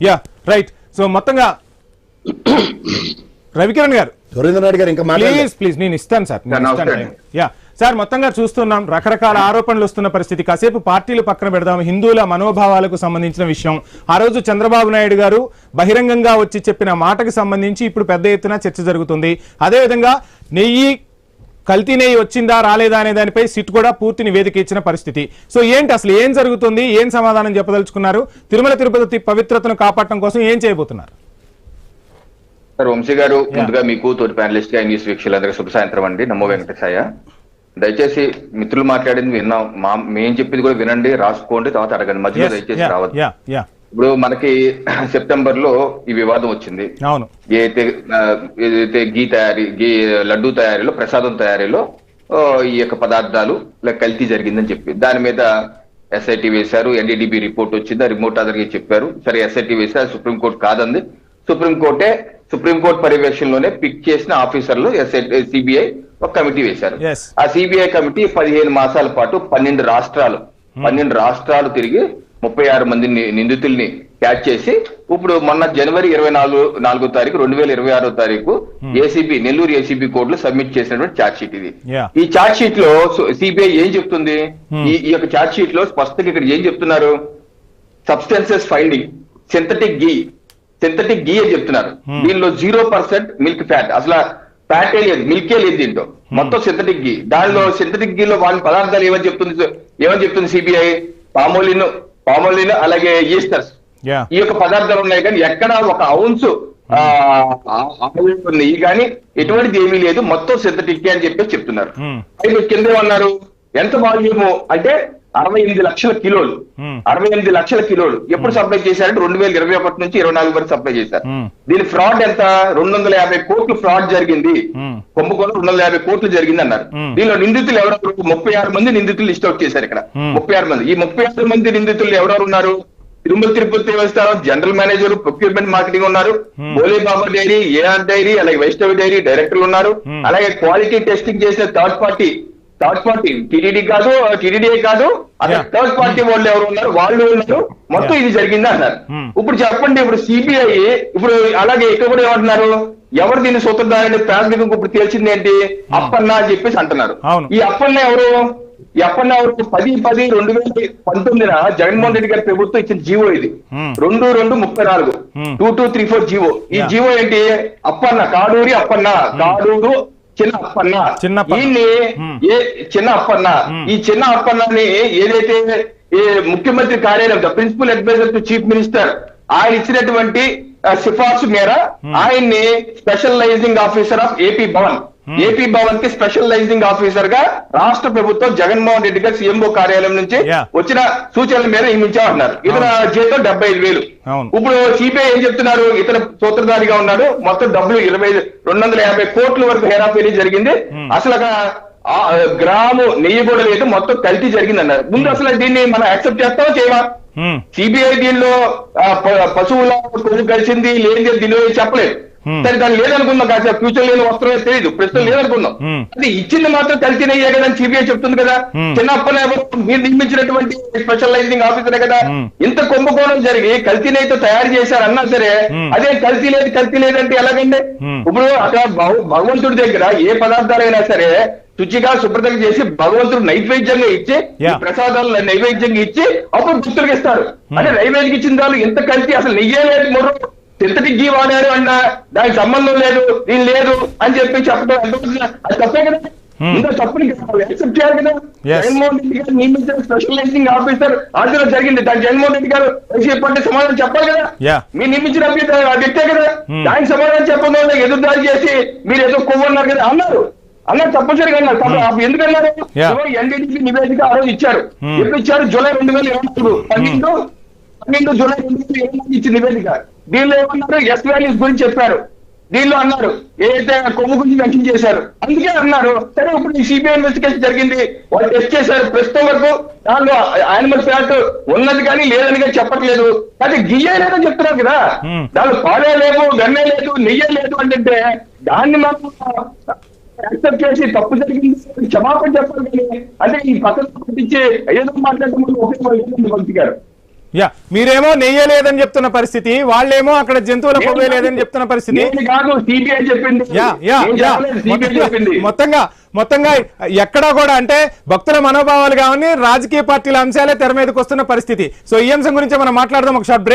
Yeah right. So మొత్తంగా రవికిరణ్ గారు, please నేను ఇస్తాను సార్. యా సార్, మొత్తంగా చూస్తున్నాం రకరకాల ఆరోపణలు వస్తున్న పరిస్థితి. కాసేపు పార్టీలు పక్కన పెడదాం, హిందువుల మనోభావాలకు సంబంధించిన విషయం. ఆ రోజు చంద్రబాబు నాయుడు గారు బహిరంగంగా వచ్చి చెప్పిన మాటకి సంబంధించి ఇప్పుడు పెద్ద ఎత్తున చర్చ జరుగుతుంది. అదేవిధంగా కల్తీ నెయ్యి వచ్చిందా రాలేదా అనే దానిపై సిట్ కూడా పూర్తి నివేదిక ఇచ్చిన పరిస్థితి. సో ఏంటి అసలు ఏం జరుగుతుంది, ఏం సమాధానం చెప్పదలుచుకున్నారు? తిరుమల తిరుపతి పవిత్రతను కాపాడటం కోసం ఏం చేయబోతున్నారు? సార్ వంశీ గారు, ముందుగా మీకు తోటి ప్యానలిస్ట్ గా న్యూస్ వీక్షకులందరికీ శుభ సాయంత్రం అండి. నమో వెంకటేశాయ. దయచేసి మిత్రులు మాట్లాడింది విన్నాం, మేము చెప్పింది కూడా వినండి, రాసుకోండి, తర్వాత అడగండి, మధ్యలో దయచేసి రావద్దు. ఇప్పుడు మనకి సెప్టెంబర్ లో ఈ వివాదం వచ్చింది. ఏదైతే గీ లడ్డూ తయారీలో, ప్రసాదం తయారీలో ఈ యొక్క పదార్థాలు కల్తీ జరిగిందని చెప్పి దాని మీద ఎస్ఐటి వేశారు. ఎన్డీడీబీ రిపోర్ట్ వచ్చింది, ఆ రిమోట్ అదర్గా చెప్పారు. సరే ఎస్ఐటి వేశారు, అది సుప్రీంకోర్టు కాదంది. సుప్రీంకోర్టు పర్యవేక్షణలోనే పిక్ చేసిన ఆఫీసర్లు సిబిఐ ఒక కమిటీ వేశారు. ఆ సిబిఐ కమిటీ 15 మాసాల పాటు 12 రాష్ట్రాలు తిరిగి 36 మంది నిందితుల్ని క్యాచ్ చేసి ఇప్పుడు మొన్న జనవరి 24వ తారీఖు 2026 ఏసీబీ నెల్లూరు ఏసీబీ కోర్టులో సబ్మిట్ చేసినటువంటి ఛార్జ్ షీట్ ఇది. ఈ ఛార్జ్ షీట్ లో సిబిఐ ఏం చెప్తుంది? ఈ యొక్క ఛార్జ్ షీట్ లో స్పష్టంగా ఇక్కడ ఏం చెప్తున్నారు? సబ్స్టెన్సెస్ ఫైండింగ్ సింథటిక్ గీ అని చెప్తున్నారు. దీనిలో 0% మిల్క్ ఫ్యాట్, అసలు ఫ్యాటే లేదు, మిల్కే లేదు, దీంట్లో మొత్తం సింథటిక్ గీ. దానిలో సింథటిక్ గీలో వాళ్ళ పదార్థాలు ఏమని చెప్తుంది సిబిఐ? పామోలిన్ అలాగే ఈస్టర్స్, ఈ యొక్క పదార్థాలు ఉన్నాయి. కానీ ఎక్కడ ఒక ఔన్స్ నెయ్యి కానీ ఎటువంటిది ఏమీ లేదు, మొత్తం సింథటిక్ అని చెప్పి చెప్తున్నారు. అయితే కింద ఏమన్నారు? ఎంత వాల్యూము అంటే 68 లక్షల కిలోలు. 68 లక్షల కిలోలు ఎప్పుడు సప్లై చేశారంటే 2021 నుంచి 24 వరకు సప్లై చేశారు. దీని ఫ్రాడ్ ఎంత? 250 కోట్లు ఫ్రాడ్ జరిగింది. కుంభకోణం 250 కోట్లు జరిగింది అన్నారు. దీనిలో నిందితులు ఎవరెవరు? 36 మంది నిందితులు లిస్ట్ అవుట్ చేశారు ఇక్కడ. 36 మంది. ఈ 36 మంది నిందితులు ఎవరెవరు ఉన్నారు? తిరుమల తిరుపతి దేవస్థానం జనరల్ మేనేజర్, ప్రొక్యూర్మెంట్ మార్కెటింగ్ ఉన్నారు, బోలే బాబా డైరీ, ఏఆర్ డైరీ, అలాగే వైష్ణవి డైరీ డైరెక్టర్లు ఉన్నారు. అలాగే క్వాలిటీ టెస్టింగ్ చేసిన థర్డ్ పార్టీ టీడీడీ కాదు, అక్కడ థర్డ్ పార్టీ వాళ్ళు ఎవరు ఉన్నారు? వాళ్ళు ఉన్నారు. మొత్తం ఇది జరిగింది అన్నారు. ఇప్పుడు చెప్పండి, ఇప్పుడు సిబిఐ ఇప్పుడు అలాగే ఇక్కడ కూడా ఏమంటున్నారు? ఎవరు దీన్ని సూత్రధారని ప్రాథమికంగా ఇప్పుడు తేల్చింది ఏంటి? అప్పన్న అని చెప్పేసి అంటున్నారు. ఈ అప్పన్న ఎవరు? 10/10/2019 జగన్మోహన్ రెడ్డి గారి ప్రభుత్వం ఇచ్చిన జీవో ఇది. 2234 2234 జీవో. ఈ జీవో ఏంటి? అప్పన్న, కాడూరు చిన్న అప్పన్న. ఈ చిన్న అప్పన్నని ఏదైతే ముఖ్యమంత్రి కార్యాలయం, the principal adviser to chief minister, ఆయన ఇచ్చినటువంటి సిఫార్సు మేర ఆయన్ని specialising officer of AP Bhavan కి స్పెషలైజింగ్ ఆఫీసర్ గా రాష్ట్ర ప్రభుత్వం జగన్మోహన్ రెడ్డి గారు సీఎంఓ కార్యాలయం నుంచి వచ్చిన సూచనల మేర నియమించామన్నారు. ఇతర జీతం 75,000. ఇప్పుడు సిబిఐ ఏం చెప్తున్నారు? ఇతర సూత్రధారిగా ఉన్నాడు, మొత్తం డబ్బులు 250 కోట్ల వరకు హేరాఫేరీ జరిగింది, అసలు గ్రాము నెయ్యి కూడా లేదు, మొత్తం కల్తీ జరిగింది అన్నారు. ముందు అసలు దీన్ని మనం యాక్సెప్ట్ చేస్తామో చేయమా? సిబిఐ దీనిలో పశువుల కొవ్వు కలిసింది లేదు, దీనిలో చెప్పలేదు. సరే దాన్ని లేదనుకుందాం, కాదు ఫ్యూచర్ లేని వస్త్రమే తెలియదు, ప్రస్తుతం లేదనుకుందాం. అది ఇచ్చింది మాత్రం కల్తీనయ్యే కదా అని సిబిఐ చెప్తుంది కదా. చిన్నప్పన మీరు నియమించినటువంటి స్పెషలైజింగ్ ఆఫీసరే కదా. ఇంత కుంభకోణం జరిగి కల్తీనైతే తయారు చేశారు అన్నా సరే అదే కల్తీ లేదంటే ఎలాగండి? ఇప్పుడు అక్కడ భగవంతుడి దగ్గర ఏ పదార్థాలైనా సరే శుచిగా శుభ్రతగా చేసి భగవంతుడు నైవేద్యంగా ఇచ్చి ప్రసాదాలు నైవేద్యంగా ఇచ్చి అప్పుడు భక్తులకు ఇస్తారు. అంటే నైవేద్యం ఇచ్చిన వాళ్ళు ఇంత కల్తీ, అసలు నెయ్యే లేదు, మూడు సింథటిక్ గీ వాడారు అన్నా దానికి సంబంధం లేదు, దీని లేదు అని చెప్పి చెప్పడం అది తప్పే కదా. ఇంకా తప్పుని యాక్సెప్ట్ చేయాలి కదా. జగన్మోహన్ రెడ్డి గారు నియమించిన స్పెషలైజింగ్ ఆఫీసర్ ఆధ్వర్యంలో జరిగింది. దానికి జగన్మోహన్ రెడ్డి గారు వైసీపీ పార్టీ సమాధానం చెప్పాలి కదా. మీరు నియమించిన వ్యక్తే కదా, దానికి సమాధానం చెప్పకుండా ఎదురుదారి చేసి మీరు ఏదో కొవ్వన్నారు కదా అన్నారు తప్పనిసరిగా అన్నారు. ఎందుకన్నారు? ఎన్డీడీపీ నివేదిక ఆ రోజు ఇచ్చారు. ఎప్పుడు ఇచ్చారు? జూలై 2024 12 జూలై 2024 ఇచ్చిన నివేదిక. దీనిలో ఏమన్నారు? ఎస్ వాల్యూస్ గురించి చెప్పారు. దీనిలో అన్నారు ఏదైతే కొమ్ము గురించి మెన్షన్ చేశారు, అందుకే అన్నారు. సరే ఇప్పుడు ఈ సిబిఐ ఇన్వెస్టిగేషన్ జరిగింది, వాళ్ళు టెస్ట్ చేశారు. ప్రస్తుతం వరకు దానిలో యానిమల్ ఫ్యాట్ ఉన్నది కానీ లేదని కానీ చెప్పట్లేదు. అది గియ్యే లేదని చెప్తున్నారు కదా. దానిలో పాలే లేదు, వెన్నే లేదు, నెయ్యే లేదు అంటే దాన్ని మనం యాక్సెప్ట్ చేసి తప్పు జరిగింది క్షమాపణ చెప్పాలి. కానీ అంటే ఈ పక్కన పట్టించి ఏదో మాట్లాడటం ఉపయోగపడుతుంది మంత్రి గారు. యా, మీరేమో నెయ్యలేదని చెప్తున్న పరిస్థితి, వాళ్ళేమో అక్కడ జంతువుల కొవ్వే లేదని చెప్తున్న పరిస్థితి. నేను కాదు, సిబిఐ చెప్పింది. మొత్తంగా ఎక్కడా కూడా అంటే భక్తుల మనోభావాలు కావని రాజకీయ పార్టీల అంశాలే తెర మీదకి వస్తున్న పరిస్థితి. సో ఈ అంశం గురించి మనం మాట్లాడదాం. ఒక షార్ట్ బ్రేక్.